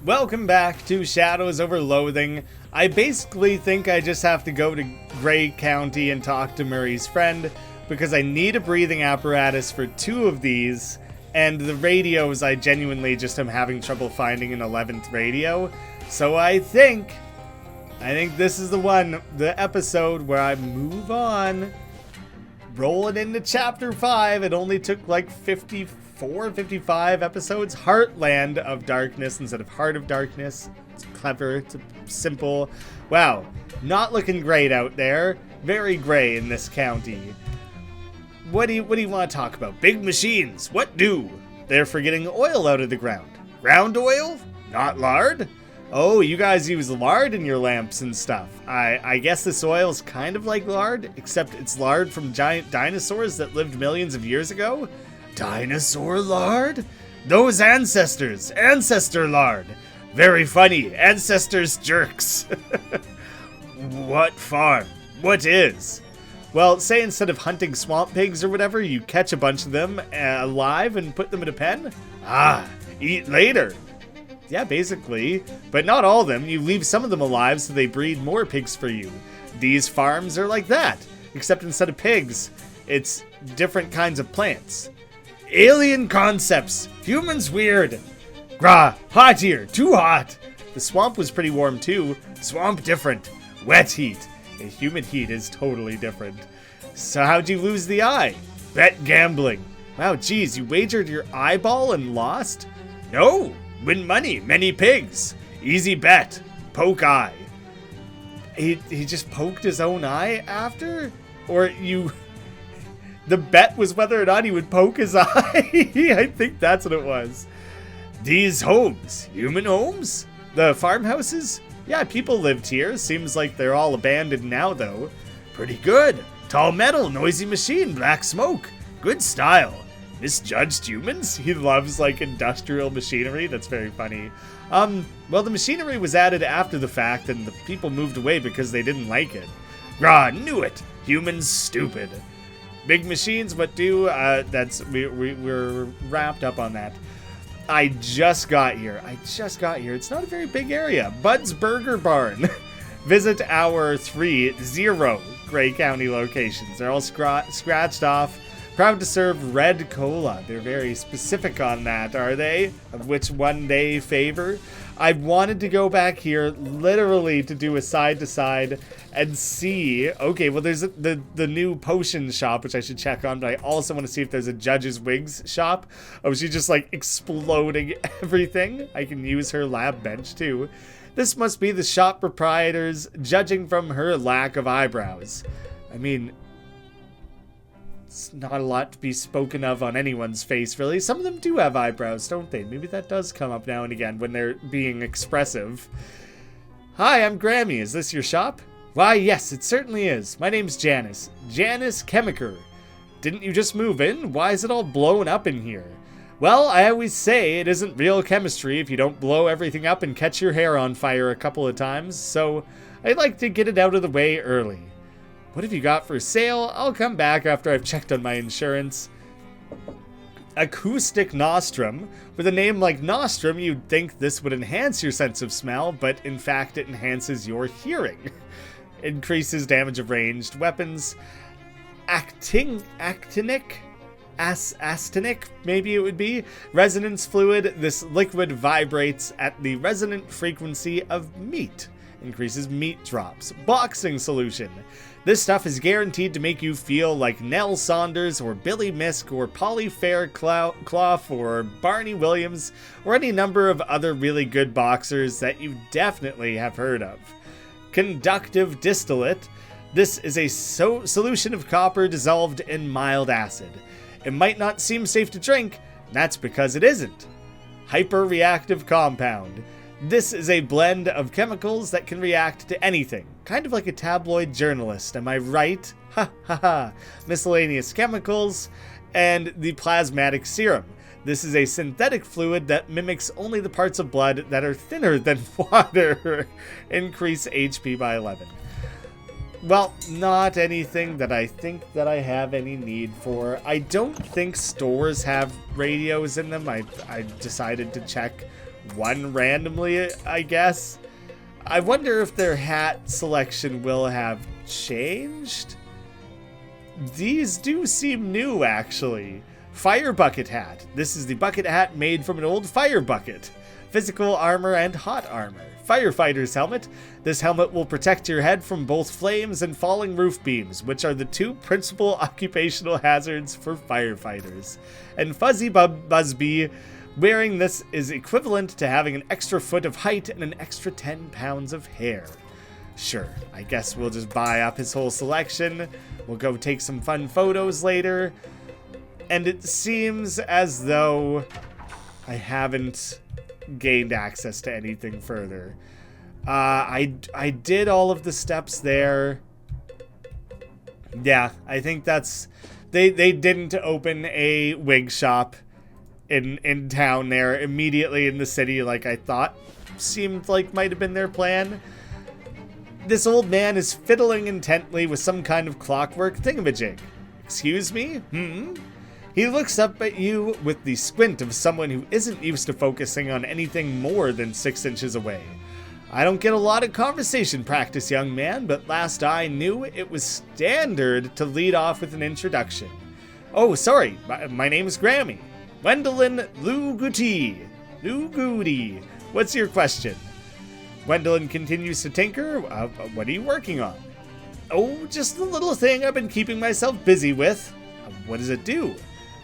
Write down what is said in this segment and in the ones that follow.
Welcome back to Shadows Over Loathing. I basically think I just have to go to Grey County and talk to Murray's friend, because I need a breathing apparatus for 2 of these, and the radios I genuinely just am having trouble finding an 11th radio. So I think this is the episode where I move on. Rolling into chapter 5. It only took like 55 episodes. Heartland of Darkness instead of Heart of Darkness. It's clever. It's simple. Wow. Not looking great out there. Very gray in this county. What do you want to talk about? Big machines. What do? They're for getting oil out of the ground. Ground oil? Not lard? Oh, you guys use lard in your lamps and stuff. I guess this oil's kind of like lard, except it's lard from giant dinosaurs that lived millions of years ago. Dinosaur lard? Those ancestors. Ancestor lard. Very funny. Ancestors jerks. What farm? What is? Well, say instead of hunting swamp pigs or whatever, you catch a bunch of them alive and put them in a pen? Ah, eat later. Yeah, basically. But not all of them. You leave some of them alive so they breed more pigs for you. These farms are like that. Except instead of pigs, it's different kinds of plants. Alien concepts. Humans weird. Grah, hot here. Too hot. The swamp was pretty warm too. Swamp different. Wet heat. And humid heat is totally different. So how'd you lose the eye? Bet gambling. Wow, geez, you wagered your eyeball and lost? No. Win money, many pigs. Easy bet. Poke eye. He just poked his own eye after? Or the bet was whether or not he would poke his eye? I think that's what it was. These homes. Human homes? The farmhouses? Yeah, people lived here. Seems like they're all abandoned now, though. Pretty good. Tall metal, noisy machine, black smoke. Good style. Misjudged humans? He loves, like, industrial machinery. That's very funny. Well, the machinery was added after the fact, and the people moved away because they didn't like it. Rah, knew it! Humans stupid. Big machines, what do? We're wrapped up on that. I just got here. It's not a very big area. Bud's Burger Barn. Visit our 30 Grey County locations. They're all scratched off. Proud to serve red cola. They're very specific on that, are they? Of which one they favor. I wanted to go back here literally to do a side-to-side and see. Okay, well, there's the new potion shop, which I should check on, but I also want to see if there's a Judge's Wigs shop. Oh, she's just like exploding everything. I can use her lab bench too. This must be the shop proprietor's, judging from her lack of eyebrows. I mean, it's not a lot to be spoken of on anyone's face, really. Some of them do have eyebrows, don't they? Maybe that does come up now and again when they're being expressive. Hi, I'm Grammy. Is this your shop? Why, yes, it certainly is. My name's Janice. Janice Chemiker. Didn't you just move in? Why is it all blown up in here? Well, I always say it isn't real chemistry if you don't blow everything up and catch your hair on fire a couple of times, so I'd like to get it out of the way early. What have you got for sale? I'll come back after I've checked on my insurance. Acoustic Nostrum. With a name like Nostrum, you'd think this would enhance your sense of smell, but in fact it enhances your hearing. Increases damage of ranged weapons. Actinic, maybe it would be. Resonance fluid. This liquid vibrates at the resonant frequency of meat. Increases meat drops. Boxing solution. This stuff is guaranteed to make you feel like Nell Saunders or Billy Misk or Polly Fairclough or Barney Williams or any number of other really good boxers that you definitely have heard of. Conductive distillate. This is a solution of copper dissolved in mild acid. It might not seem safe to drink, that's because it isn't. Hyperreactive compound. This is a blend of chemicals that can react to anything. Kind of like a tabloid journalist, am I right? Ha ha ha. Miscellaneous chemicals and the plasmatic serum. This is a synthetic fluid that mimics only the parts of blood that are thinner than water. Increase HP by 11. Well, not anything that I think that I have any need for. I don't think stores have radios in them. I decided to check one randomly, I guess. I wonder if their hat selection will have changed. These do seem new, actually. Fire bucket hat. This is the bucket hat made from an old fire bucket. Physical armor and hot armor. Firefighter's helmet. This helmet will protect your head from both flames and falling roof beams, which are the two principal occupational hazards for firefighters. And Fuzzy Busby, wearing this is equivalent to having an extra foot of height and an extra 10 pounds of hair. Sure, I guess we'll just buy up his whole selection. We'll go take some fun photos later. And it seems as though I haven't gained access to anything further. I did all of the steps there. Yeah, I think that's... They didn't open a wig shop in town there immediately in the city like I thought seemed like might have been their plan. This old man is fiddling intently with some kind of clockwork thingamajig. Excuse me? He looks up at you with the squint of someone who isn't used to focusing on anything more than 6 inches away. I don't get a lot of conversation practice, young man, but last I knew it was standard to lead off with an introduction. Oh, sorry, my name is Graeme. Gwendolyn Luguti. What's your question? Gwendolyn continues to tinker. What are you working on? Oh, just a little thing I've been keeping myself busy with. What does it do?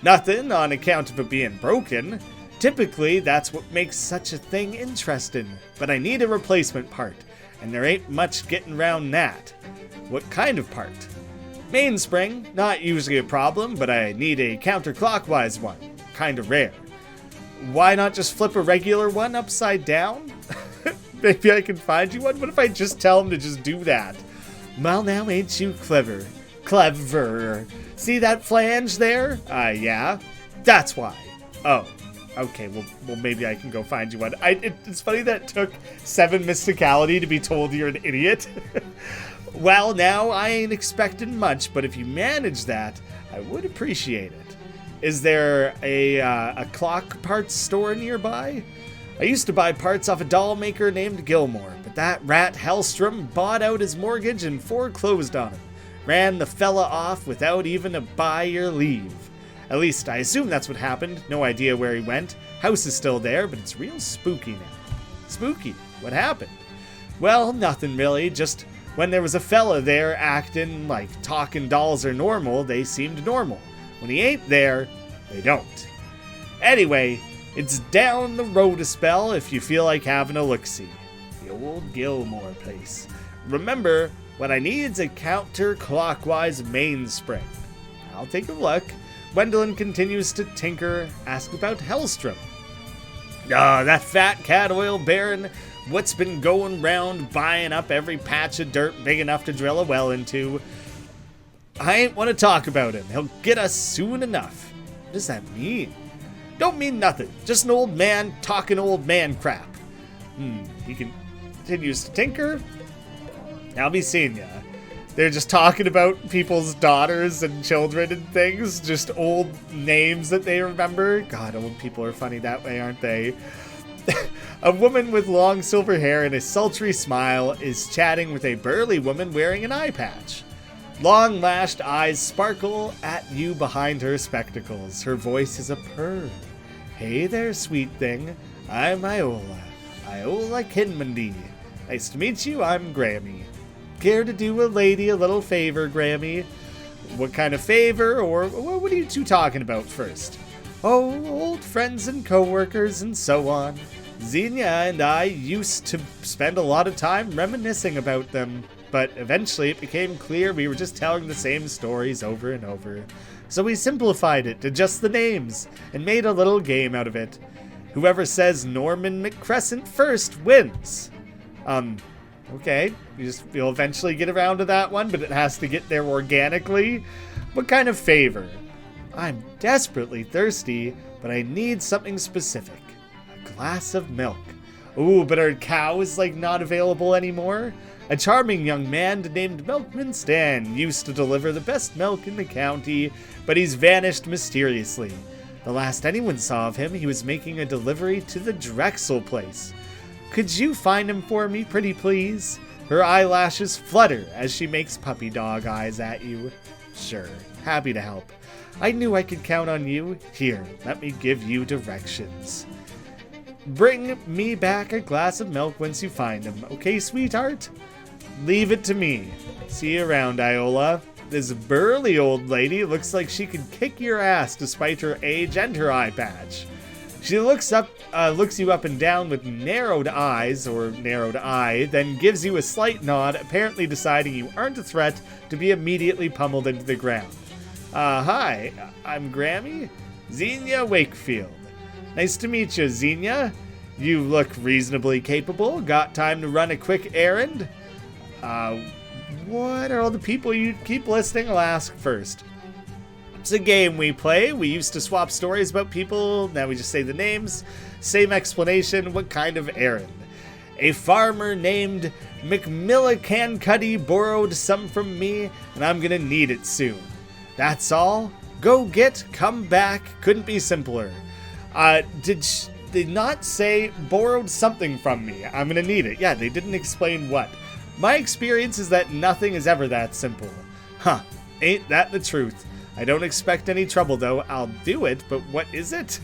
Nothing on account of it being broken. Typically, that's what makes such a thing interesting. But I need a replacement part, and there ain't much getting around that. What kind of part? Mainspring, not usually a problem, but I need a counterclockwise one. Kinda rare. Why not just flip a regular one upside down? Maybe I can find you one? What if I just tell him to just do that? Well, now ain't you clever? Clever. See that flange there? Yeah. That's why. Oh. Okay, well maybe I can go find you one. It's funny that it took 7 mysticality to be told you're an idiot. Well, now, I ain't expecting much, but if you manage that, I would appreciate it. Is there a clock parts store nearby? I used to buy parts off a doll maker named Gilmore, but that rat Hellstrom bought out his mortgage and foreclosed on him. Ran the fella off without even a buy or leave. At least, I assume that's what happened. No idea where he went. House is still there, but it's real spooky now. Spooky? What happened? Well, nothing really. Just when there was a fella there acting like talking dolls are normal, they seemed normal. When he ain't there, they don't. Anyway, it's down the road a spell if you feel like having a look-see. The old Gilmore place. Remember, what I need's a counterclockwise mainspring. I'll take a look. Gwendolyn continues to tinker, ask about Hellstrom. That fat cat oil baron, what's been going round buying up every patch of dirt big enough to drill a well into. I ain't want to talk about him. He'll get us soon enough. What does that mean? Don't mean nothing. Just an old man talking old man crap. He continues to tinker. I'll be seeing ya. They're just talking about people's daughters and children and things. Just old names that they remember. God, old people are funny that way, aren't they? A woman with long silver hair and a sultry smile is chatting with a burly woman wearing an eye patch. Long lashed eyes sparkle at you behind her spectacles. Her voice is a purr. Hey there, sweet thing. I'm Iola. Iola Kinmundy. Nice to meet you, I'm Graeme. Care to do a lady a little favor, Graeme? What kind of favor, or what are you two talking about first? Oh, old friends and co-workers and so on. Xenia and I used to spend a lot of time reminiscing about them, but eventually it became clear we were just telling the same stories over and over. So we simplified it to just the names and made a little game out of it. Whoever says Norman McCrescent first wins. Okay, you'll eventually get around to that one, but it has to get there organically. What kind of favor? I'm desperately thirsty, but I need something specific. A glass of milk. Ooh, but are cows, not available anymore? A charming young man named Milkman Stan used to deliver the best milk in the county, but he's vanished mysteriously. The last anyone saw of him, he was making a delivery to the Drexel place. Could you find him for me, pretty please? Her eyelashes flutter as she makes puppy dog eyes at you. Sure, happy to help. I knew I could count on you. Here, let me give you directions. Bring me back a glass of milk once you find him, okay, sweetheart? Leave it to me. See you around, Iola. This burly old lady looks like she could kick your ass despite her age and her eye patch. She looks you up and down with narrowed eyes, or narrowed eye, then gives you a slight nod, apparently deciding you aren't a threat to be immediately pummeled into the ground. Hi, I'm Grammy? Xenia Wakefield. Nice to meet you, Xenia. You look reasonably capable. Got time to run a quick errand? What are all the people you keep listing? I'll ask first. It's a game we play. We used to swap stories about people. Now we just say the names. Same explanation. What kind of errand? A farmer named McMillicancuddy borrowed some from me, and I'm gonna need it soon. That's all. Go get, come back. Couldn't be simpler. Did not say borrowed something from me. I'm gonna need it. Yeah, they didn't explain what. My experience is that nothing is ever that simple. Huh, ain't that the truth? I don't expect any trouble though. I'll do it, but what is it?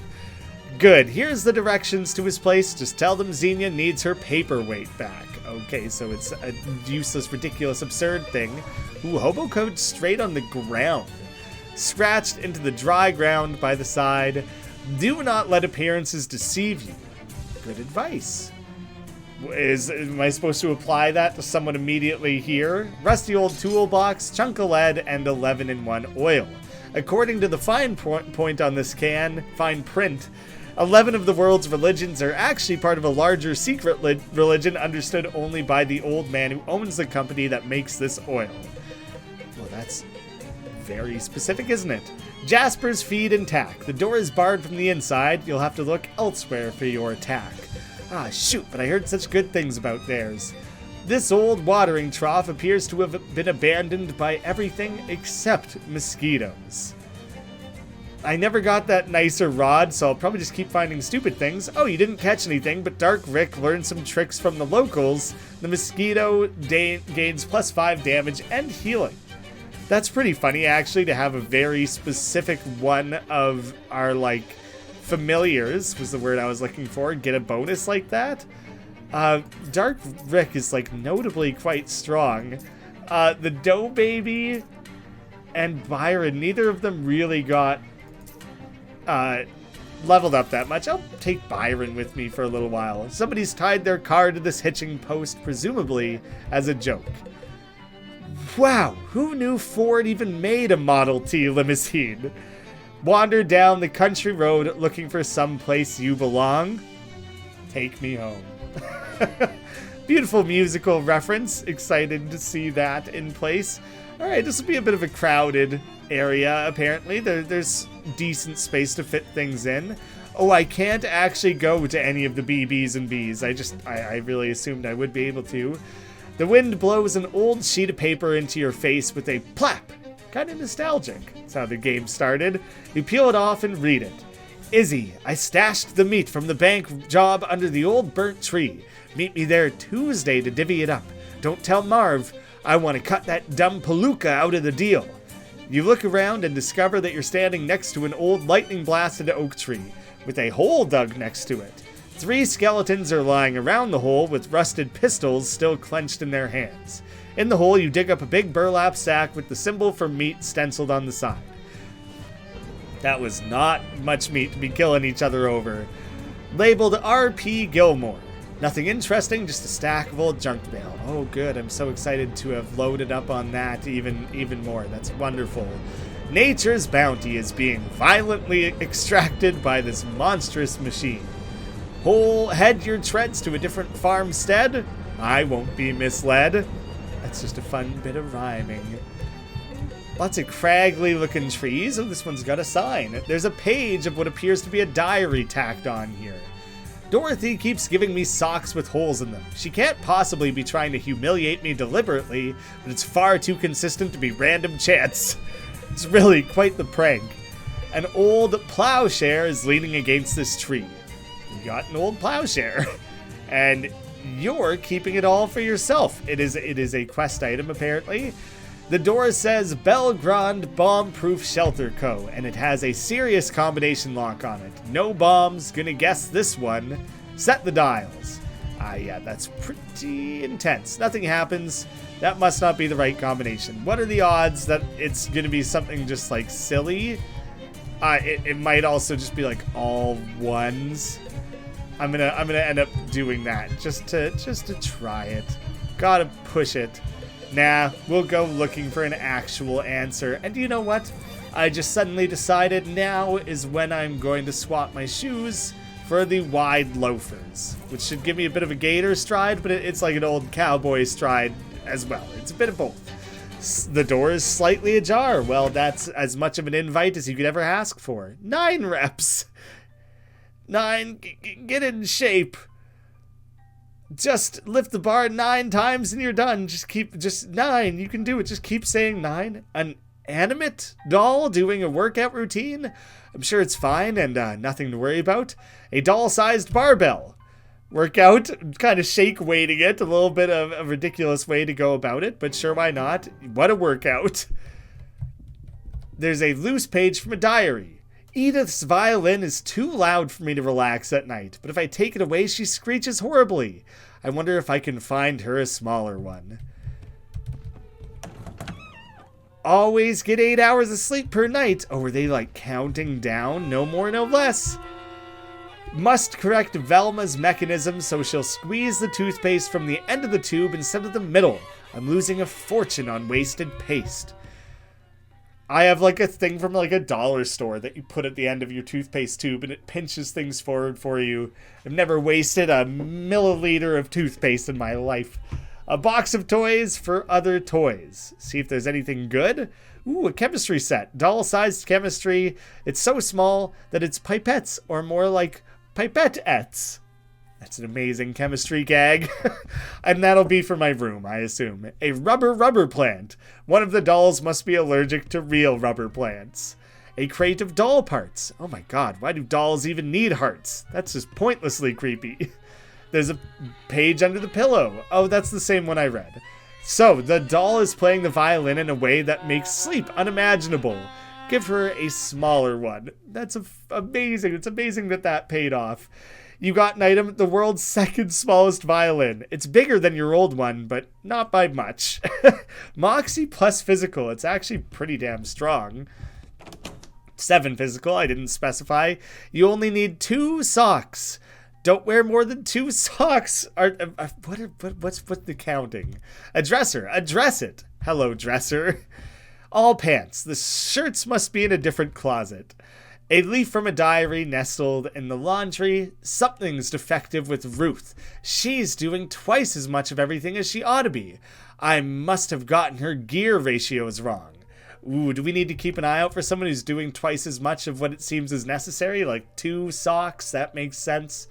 Good, here's the directions to his place. Just tell them Xenia needs her paperweight back. Okay, so it's a useless, ridiculous, absurd thing. Ooh, hobo coat straight on the ground. Scratched into the dry ground by the side. Do not let appearances deceive you. Good advice. Am I supposed to apply that to someone immediately here? Rusty old toolbox, chunk of lead, and 11-in-1 oil. According to the fine point on this fine print, 11 of the world's religions are actually part of a larger secret religion understood only by the old man who owns the company that makes this oil. Well, that's very specific, isn't it? Jasper's feed and tack. The door is barred from the inside. You'll have to look elsewhere for your tack. Ah, shoot, but I heard such good things about theirs. This old watering trough appears to have been abandoned by everything except mosquitoes. I never got that nicer rod, so I'll probably just keep finding stupid things. Oh, you didn't catch anything, but Dark Rick learned some tricks from the locals. The mosquito gains +5 damage and healing. That's pretty funny, actually, to have a very specific one of our, familiars, was the word I was looking for, get a bonus like that. Dark Rick is, notably quite strong. The Dough Baby and Byron, neither of them really got leveled up that much. I'll take Byron with me for a little while. Somebody's tied their car to this hitching post, presumably as a joke. Wow, who knew Ford even made a Model T limousine? Wander down the country road looking for some place you belong. Take me home. Beautiful musical reference. Excited to see that in place. Alright, this will be a bit of a crowded area, apparently. There's decent space to fit things in. Oh, I can't actually go to any of the BBs and Bs. I really assumed I would be able to. The wind blows an old sheet of paper into your face with a plap. Kind of nostalgic. That's how the game started. You peel it off and read it. Izzy, I stashed the meat from the bank job under the old burnt tree. Meet me there Tuesday to divvy it up. Don't tell Marv. I want to cut that dumb palooka out of the deal. You look around and discover that you're standing next to an old lightning-blasted oak tree, with a hole dug next to it. 3 skeletons are lying around the hole with rusted pistols still clenched in their hands. In the hole, you dig up a big burlap sack with the symbol for meat stenciled on the side. That was not much meat to be killing each other over. Labeled R.P. Gilmore. Nothing interesting, just a stack of old junk mail. Oh good, I'm so excited to have loaded up on that even more. That's wonderful. Nature's bounty is being violently extracted by this monstrous machine. Head your treads to a different farmstead. I won't be misled. That's just a fun bit of rhyming. Lots of craggly looking trees. Oh, this one's got a sign. There's a page of what appears to be a diary tacked on here. Dorothy keeps giving me socks with holes in them. She can't possibly be trying to humiliate me deliberately, but it's far too consistent to be random chance. It's really quite the prank. An old plowshare is leaning against this tree. You got an old plowshare. And you're keeping it all for yourself. It is a quest item, apparently. The door says Belgrand Bomb-Proof Shelter Co., and it has a serious combination lock on it. No bombs, gonna guess this one. Set the dials. Yeah, that's pretty intense. Nothing happens. That must not be the right combination. What are the odds that it's gonna be something just like silly? It might also just be like all ones. I'm gonna end up doing that just to try it. Gotta push it. Nah, we'll go looking for an actual answer. And you know what? I just suddenly decided now is when I'm going to swap my shoes for the wide loafers, which should give me a bit of a gator stride, but it's like an old cowboy stride as well. It's a bit of both. The door is slightly ajar. Well, that's as much of an invite as you could ever ask for. 9 reps. 9, get in shape. Just lift the bar 9 times and you're done. Just 9. You can do it. Just keep saying 9. An animate doll doing a workout routine? I'm sure it's fine and nothing to worry about. A doll-sized barbell. Workout, kind of shake weighting it. A little bit of a ridiculous way to go about it, but sure, why not? What a workout. There's a loose page from a diary. Edith's violin is too loud for me to relax at night, but if I take it away, she screeches horribly. I wonder if I can find her a smaller one. Always get 8 hours of sleep per night. Oh, are they like counting down? No more, no less. Must correct Velma's mechanism so she'll squeeze the toothpaste from the end of the tube instead of the middle. I'm losing a fortune on wasted paste. I have like a thing from like a dollar store that you put at the end of your toothpaste tube and it pinches things forward for you. I've never wasted a milliliter of toothpaste in my life. A box of toys for other toys. See if there's anything good. Ooh, a chemistry set. Doll-sized chemistry. It's so small that it's pipettes, or more like pipettes. That's an amazing chemistry gag. And that'll be for my room, I assume. A rubber plant. One of the dolls must be allergic to real rubber plants. A crate of doll parts. Oh my god, why do dolls even need hearts? That's just pointlessly creepy. There's a page under the pillow. Oh, that's the same one I read. So, the doll is playing the violin in a way that makes sleep unimaginable. Give her a smaller one. That's amazing. It's amazing that paid off. You got an item, the world's second smallest violin. It's bigger than your old one, but not by much. Moxie plus physical. It's actually pretty damn strong. 7 physical, I didn't specify. You only need 2 socks. Don't wear more than 2 socks. What's the counting? A dresser. Address it. Hello, dresser. All pants. The shirts must be in a different closet. A leaf from a diary nestled in the laundry. Something's defective with Ruth. She's doing twice as much of everything as she ought to be. I must have gotten her gear ratios wrong. Ooh, do we need to keep an eye out for someone who's doing twice as much of what it seems is necessary? Like 2 socks? That makes sense.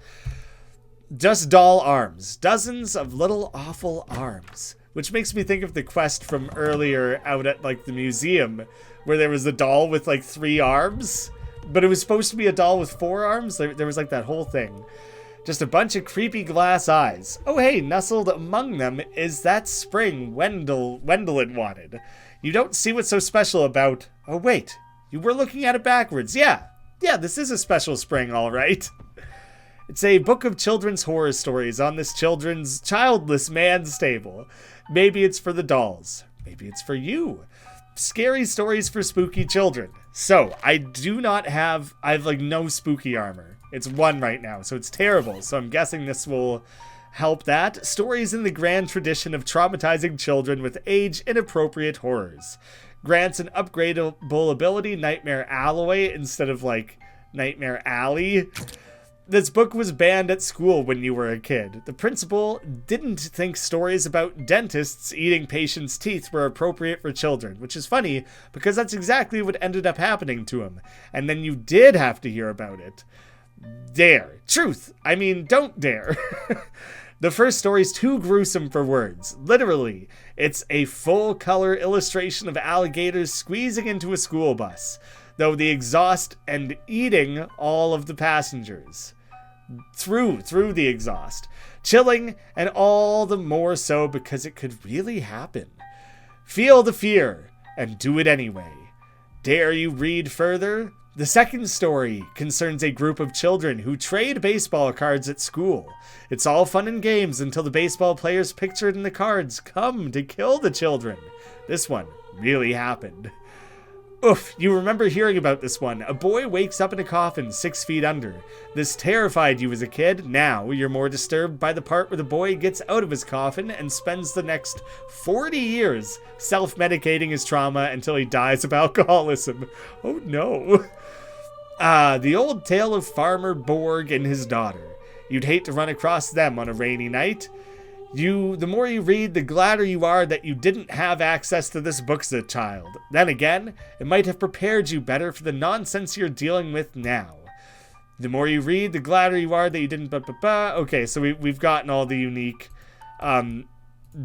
Just doll arms. Dozens of little awful arms. Which makes me think of the quest from earlier out at like the museum, where there was a doll with like 3 arms. But it was supposed to be a doll with 4 arms. There was like that whole thing. Just a bunch of creepy glass eyes. Oh hey, nestled among them is that spring Wendelin wanted. You don't see what's so special about... Oh wait, you were looking at it backwards. Yeah, this is a special spring, all right. It's a book of children's horror stories on this childless man's table. Maybe it's for the dolls. Maybe it's for you. Scary stories for spooky children. So, I have like no spooky armor. It's 1 right now, so it's terrible. So I'm guessing this will help that. Stories in the grand tradition of traumatizing children with age-inappropriate horrors. Grants an upgradable ability, Nightmare Alloy, instead of like Nightmare Alley. This book was banned at school when you were a kid. The principal didn't think stories about dentists eating patients' teeth were appropriate for children, which is funny because that's exactly what ended up happening to him. And then you did have to hear about it. Dare. Truth. I mean, don't dare. The first story's too gruesome for words. Literally, it's a full-color illustration of alligators squeezing into a school bus. though the exhaust and eating all of the passengers. Through the exhaust. Chilling, and all the more so because it could really happen. Feel the fear, and do it anyway. Dare you read further? The second story concerns a group of children who trade baseball cards at school. It's all fun and games until the baseball players pictured in the cards come to kill the children. This one really happened. Oof, you remember hearing about this one. A boy wakes up in a coffin 6 feet under. This terrified you as a kid. Now you're more disturbed by the part where the boy gets out of his coffin and spends the next 40 years self-medicating his trauma until he dies of alcoholism. Oh no. The old tale of Farmer Borg and his daughter. You'd hate to run across them on a rainy night. The more you read, the gladder you are that you didn't have access to this book as a child. Then again, it might have prepared you better for the nonsense you're dealing with now. The more you read, the gladder you are that you didn't... Okay, so we've gotten all the unique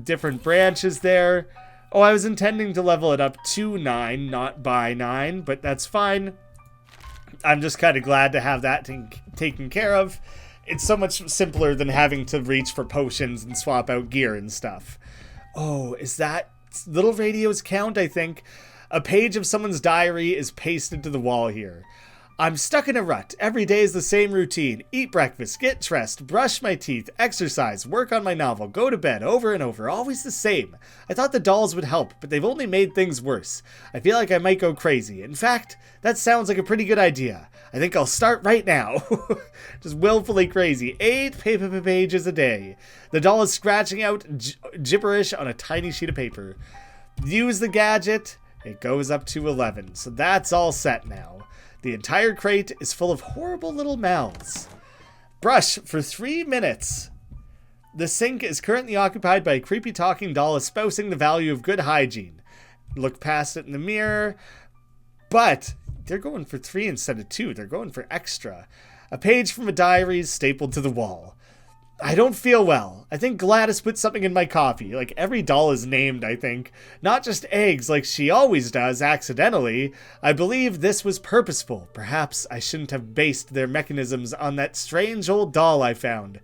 different branches there. Oh, I was intending to level it up to 9, not by 9, but that's fine. I'm just kind of glad to have that taken care of. It's so much simpler than having to reach for potions and swap out gear and stuff. Oh, is that little radios count, I think? A page of someone's diary is pasted to the wall here. I'm stuck in a rut. Every day is the same routine. Eat breakfast, get dressed, brush my teeth, exercise, work on my novel, go to bed, over and over. Always the same. I thought the dolls would help, but they've only made things worse. I feel like I might go crazy. In fact, that sounds like a pretty good idea. I think I'll start right now. Just willfully crazy. 8 pages a day. The doll is scratching out gibberish on a tiny sheet of paper. Use the gadget. It goes up to 11. So that's all set now. The entire crate is full of horrible little mouths. Brush for 3 minutes. The sink is currently occupied by a creepy talking doll espousing the value of good hygiene. Look past it in the mirror. But they're going for 3 instead of 2. They're going for extra. A page from a diary is stapled to the wall. I don't feel well. I think Gladys put something in my coffee. Like, every doll is named, I think. Not just eggs like she always does, accidentally. I believe this was purposeful. Perhaps I shouldn't have based their mechanisms on that strange old doll I found.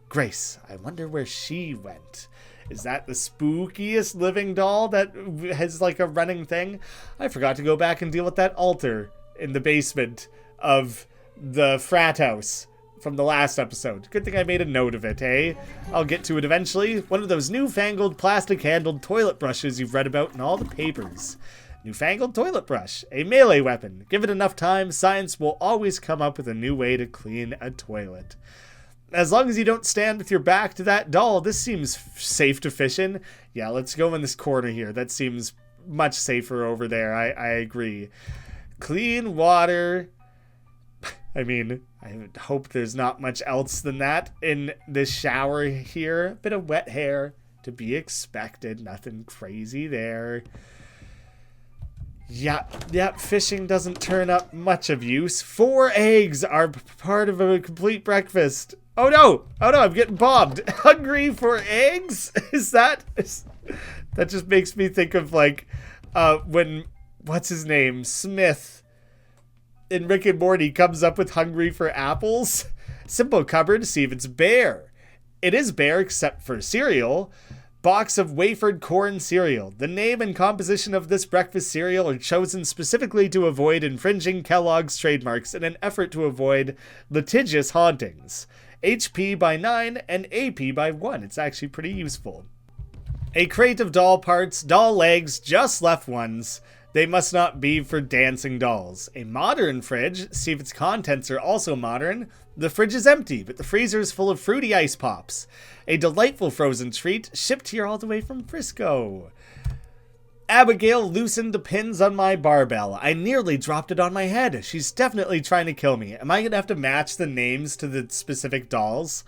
Grace, I wonder where she went. Is that the spookiest living doll that has, like, a running thing? I forgot to go back and deal with that altar in the basement of the frat house from the last episode. Good thing I made a note of it, eh? I'll get to it eventually. One of those newfangled plastic-handled toilet brushes you've read about in all the papers. Newfangled toilet brush. A melee weapon. Give it enough time, science will always come up with a new way to clean a toilet. As long as you don't stand with your back to that doll, this seems safe to fish in. Yeah, let's go in this corner here. That seems much safer over there. I agree. Clean water. I mean, I hope there's not much else than that in this shower here. A bit of wet hair to be expected. Nothing crazy there. Yeah, fishing doesn't turn up much of use. 4 eggs are part of a complete breakfast. Oh no, I'm getting bombed. Hungry for eggs? That just makes me think of, like, when, what's his name? Smith in Rick and Morty comes up with hungry for apples. Simple cupboard, see if it's bare. It is bare except for cereal. Box of wafered corn cereal. The name and composition of this breakfast cereal are chosen specifically to avoid infringing Kellogg's trademarks in an effort to avoid litigious hauntings. HP by 9 and AP by 1. It's actually pretty useful. A crate of doll parts, doll legs, just left ones. They must not be for dancing dolls. A modern fridge, see if its contents are also modern. The fridge is empty, but the freezer is full of fruity ice pops. A delightful frozen treat, shipped here all the way from Frisco. Abigail loosened the pins on my barbell. I nearly dropped it on my head. She's definitely trying to kill me. Am I going to have to match the names to the specific dolls?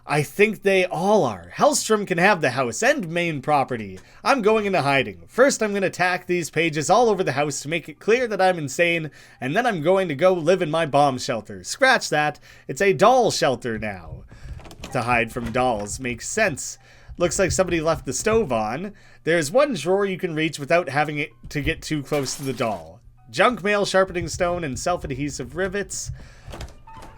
I think they all are. Hellstrom can have the house and main property. I'm going into hiding. First, I'm going to tack these pages all over the house to make it clear that I'm insane, and then I'm going to go live in my bomb shelter. Scratch that. It's a doll shelter now. To hide from dolls makes sense. Looks like somebody left the stove on. There's one drawer you can reach without having it to get too close to the doll. junk mail sharpening stone, and self-adhesive rivets.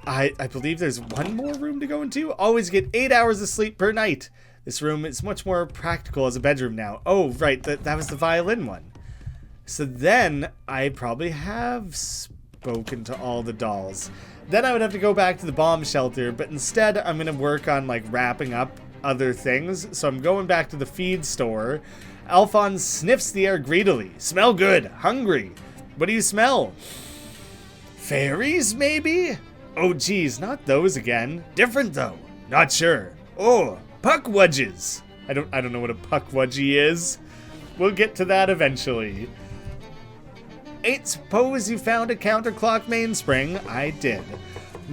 I believe there's one more room to go into. Always get 8 hours of sleep per night. This room is much more practical as a bedroom now. Oh, right, that was the violin one. So then I probably have spoken to all the dolls. Then I would have to go back to the bomb shelter, but instead I'm going to work on like wrapping up other things. So I'm going back to the feed store. Alphonse sniffs the air greedily. Smell good. Hungry. What do you smell? Fairies, maybe? Oh, geez, not those again. Different, though. Not sure. Oh, puckwudges. I don't know what a puckwudgie is. We'll get to that eventually. Ain't suppose you found a counterclock mainspring? I did.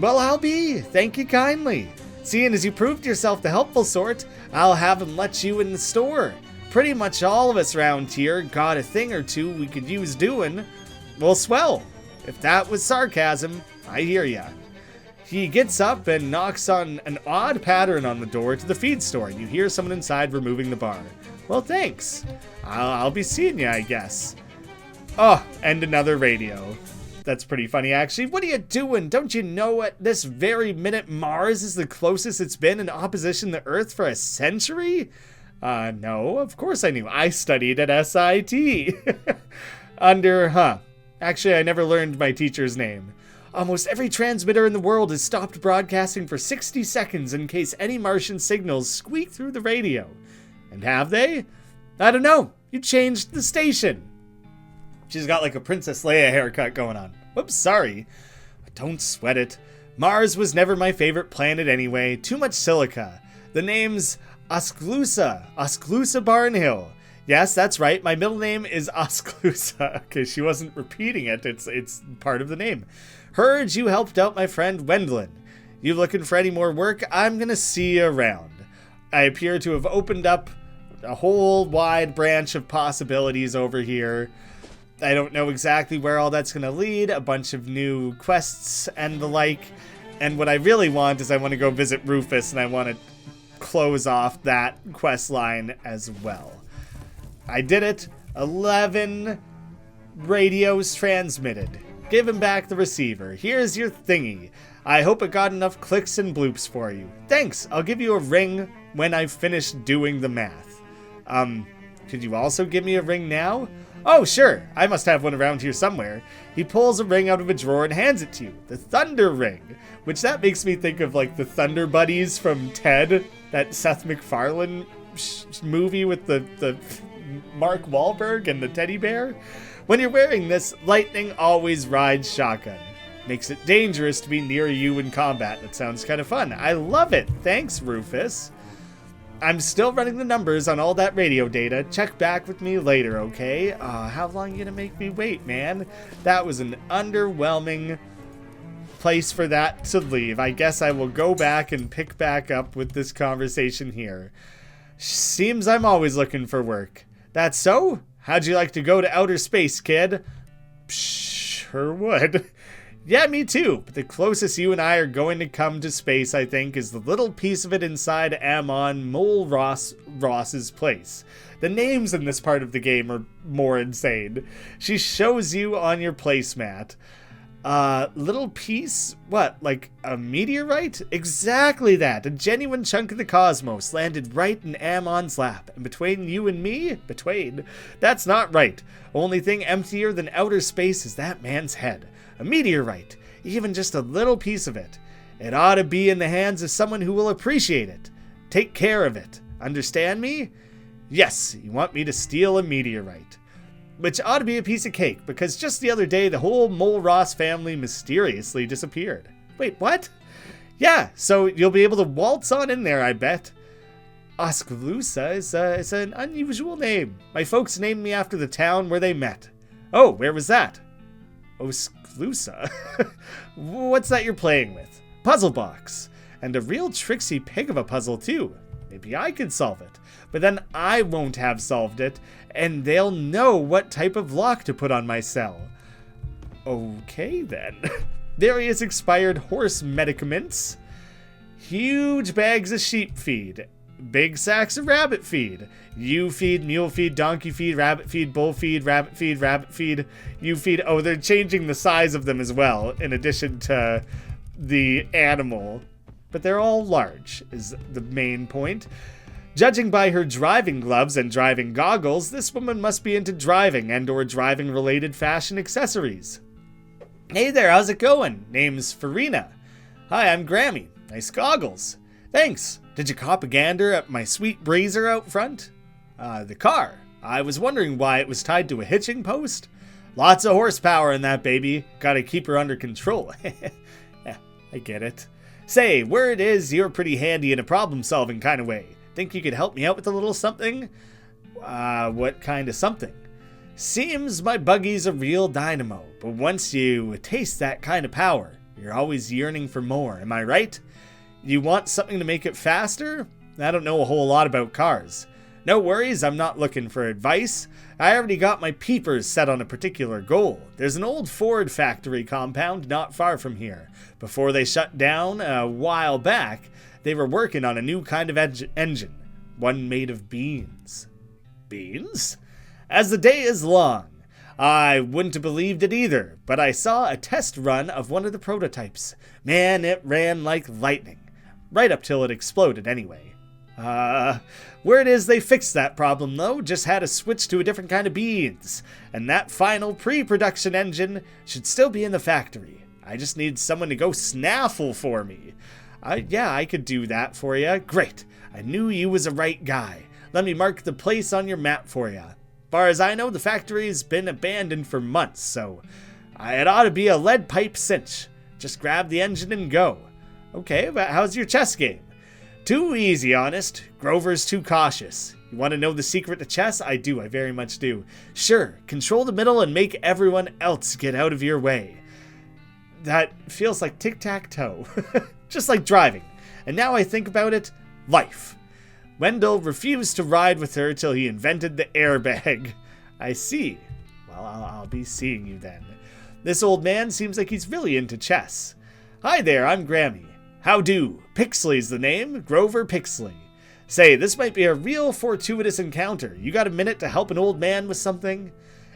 Well, I'll be. Thank you kindly. Seeing as you proved yourself the helpful sort, I'll have him let you in the store. Pretty much all of us round here got a thing or two we could use doing. Well, swell. If that was sarcasm, I hear ya. He gets up and knocks on an odd pattern on the door to the feed store. You hear someone inside removing the bar. Well, thanks. I'll be seeing ya, I guess. Oh, and another radio. That's pretty funny, actually. What are you doing? Don't you know at this very minute Mars is the closest it's been in opposition to Earth for a century? No, of course I knew. I studied at SIT. Actually, I never learned my teacher's name. Almost every transmitter in the world has stopped broadcasting for 60 seconds in case any Martian signals squeak through the radio. And have they? I don't know. You changed the station. She's got like a Princess Leia haircut going on. Whoops, sorry. Don't sweat it. Mars was never my favorite planet anyway. Too much silica. The name's Osclusa Barnhill. Yes, that's right. My middle name is Osclusa. Okay, she wasn't repeating it. It's part of the name. Heard you helped out my friend Wendlin. You looking for any more work? I'm gonna see you around. I appear to have opened up a whole wide branch of possibilities over here. I don't know exactly where all that's gonna lead. A bunch of new quests and the like. And what I really want is I want to go visit Rufus, and I want to close off that quest line as well. I did it. 11 radios transmitted. Give him back the receiver. Here's your thingy. I hope it got enough clicks and bloops for you. Thanks. I'll give you a ring when I've finished doing the math. Could you also give me a ring now? Oh, sure. I must have one around here somewhere. He pulls a ring out of a drawer and hands it to you. The Thunder Ring. Which that makes me think of like the Thunder Buddies from Ted. That Seth MacFarlane movie with the Mark Wahlberg and the teddy bear. When you're wearing this, lightning always rides shotgun. Makes it dangerous to be near you in combat. That sounds kind of fun. I love it. Thanks, Rufus. I'm still running the numbers on all that radio data. Check back with me later, okay? How long are you gonna make me wait, man? That was an underwhelming place for that to leave. I guess I will go back and pick back up with this conversation here. Seems I'm always looking for work. That's so? How'd you like to go to outer space, kid? Sure would. Yeah, me too. But the closest you and I are going to come to space, I think, is the little piece of it inside Amon Mole Ross's place. The names in this part of the game are more insane. She shows you on your placemat. Little piece? What, like a meteorite? Exactly that. A genuine chunk of the cosmos landed right in Amon's lap. And between you and me? Between. That's not right. Only thing emptier than outer space is that man's head. A meteorite. Even just a little piece of it. It ought to be in the hands of someone who will appreciate it. Take care of it. Understand me? Yes, you want me to steal a meteorite. Which ought to be a piece of cake, because just the other day, the whole Mole Ross family mysteriously disappeared. Wait, what? Yeah, so you'll be able to waltz on in there, I bet. Osclusa is an unusual name. My folks named me after the town where they met. Oh, where was that? Osclusa? What's that you're playing with? Puzzle box. And a real tricksy pig of a puzzle, too. Maybe I could solve it. But then I won't have solved it, and they'll know what type of lock to put on my cell. Okay, then. Various expired horse medicaments. Huge bags of sheep feed. big sacks of rabbit feed. Ewe feed, mule feed, donkey feed, rabbit feed, bull feed, rabbit feed, rabbit feed, ewe feed. Oh, they're changing the size of them as well, in addition to the animal. But they're all large, is the main point. Judging by her driving gloves and driving goggles, this woman must be into driving and or driving-related fashion accessories. Hey there, how's it going? Name's Farina. Hi, I'm Grammy. Nice goggles. Thanks. Did you cop a gander at my sweet Brazer out front? The car. I was wondering why it was tied to a hitching post. Lots of horsepower in that baby. Gotta keep her under control. Yeah, I get it. Say, word is you're pretty handy in a problem-solving kind of way. Think you could help me out with a little something? What kind of something? Seems my buggy's a real dynamo, but once you taste that kind of power, you're always yearning for more, am I right? You want something to make it faster? I don't know a whole lot about cars. No worries, I'm not looking for advice. I already got my peepers set on a particular goal. There's an old Ford factory compound not far from here. Before they shut down a while back, they were working on a new kind of engine, one made of beans. Beans? As the day is long. I wouldn't have believed it either, but I saw a test run of one of the prototypes. Man, it ran like lightning. Right up till it exploded anyway. Word is they fixed that problem though, just had to switch to a different kind of beans. And that final pre-production engine should still be in the factory. I just need someone to go snaffle for me. Yeah, I could do that for you. Great. I knew you was the right guy. Let me mark the place on your map for you. Far as I know, the factory's been abandoned for months, so it ought to be a lead pipe cinch. Just grab the engine and go. Okay, but how's your chess game? Too easy, honest. Grover's too cautious. You want to know the secret to chess? I do, I very much do. Sure, control the middle and make everyone else get out of your way. That feels like tic-tac-toe. Just like driving. And now I think about it, life. Wendell refused to ride with her till he invented the airbag. I see. Well, I'll be seeing you then. This old man seems like he's really into chess. Hi there, I'm Grammy. How do? Pixley's the name, Grover Pixley. Say, this might be a real fortuitous encounter. You got a minute to help an old man with something?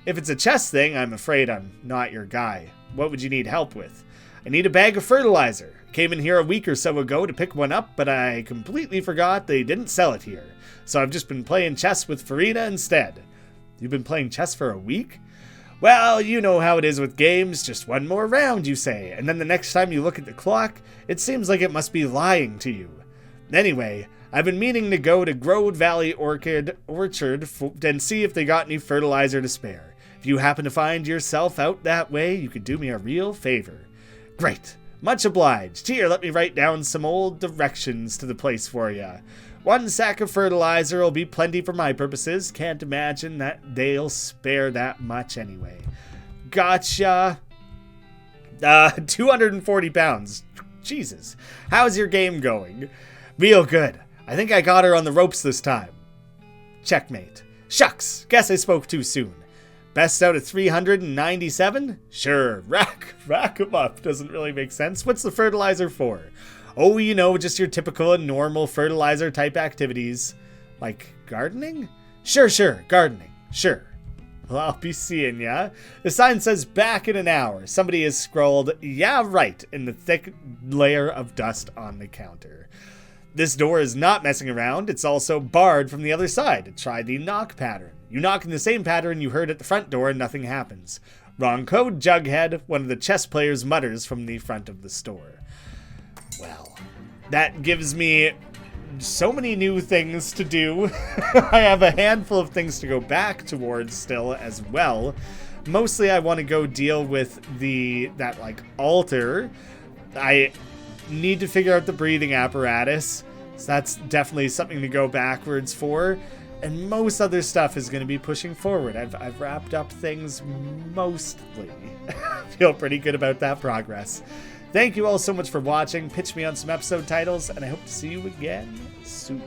If it's a chess thing, I'm afraid I'm not your guy. What would you need help with? I need a bag of fertilizer. Came in here a week or so ago to pick one up, but I completely forgot they didn't sell it here. So I've just been playing chess with Farina instead. You've been playing chess for a week? Well, you know how it is with games. Just one more round, you say. And then the next time you look at the clock, it seems like it must be lying to you. Anyway, I've been meaning to go to Grove Valley Orchard and see if they got any fertilizer to spare. If you happen to find yourself out that way, you could do me a real favor. Great. Much obliged. Here, let me write down some old directions to the place for you. 1 sack of fertilizer will be plenty for my purposes. Can't imagine that they'll spare that much anyway. Gotcha. 240 pounds. Jesus. How's your game going? Real good. I think I got her on the ropes this time. Checkmate. Shucks. Guess I spoke too soon. Best out of 397? Sure, rack 'em up. Doesn't really make sense. What's the fertilizer for? Oh, you know, just your typical and normal fertilizer type activities. Like gardening? Sure, gardening. Sure. Well, I'll be seeing ya. The sign says back in an hour. Somebody has scrawled, yeah, right, in the thick layer of dust on the counter. This door is not messing around. It's also barred from the other side. Try the knock pattern. You knock in the same pattern you heard at the front door and nothing happens. Wrong code, Jughead, one of the chess players mutters from the front of the store. Well, that gives me so many new things to do. I have a handful of things to go back towards still as well. Mostly I want to go deal with that altar. I need to figure out the breathing apparatus. So that's definitely something to go backwards for. And most other stuff is going to be pushing forward. I've wrapped up things mostly. Feel pretty good about that progress. Thank you all so much for watching. Pitch me on some episode titles, and I hope to see you again soon.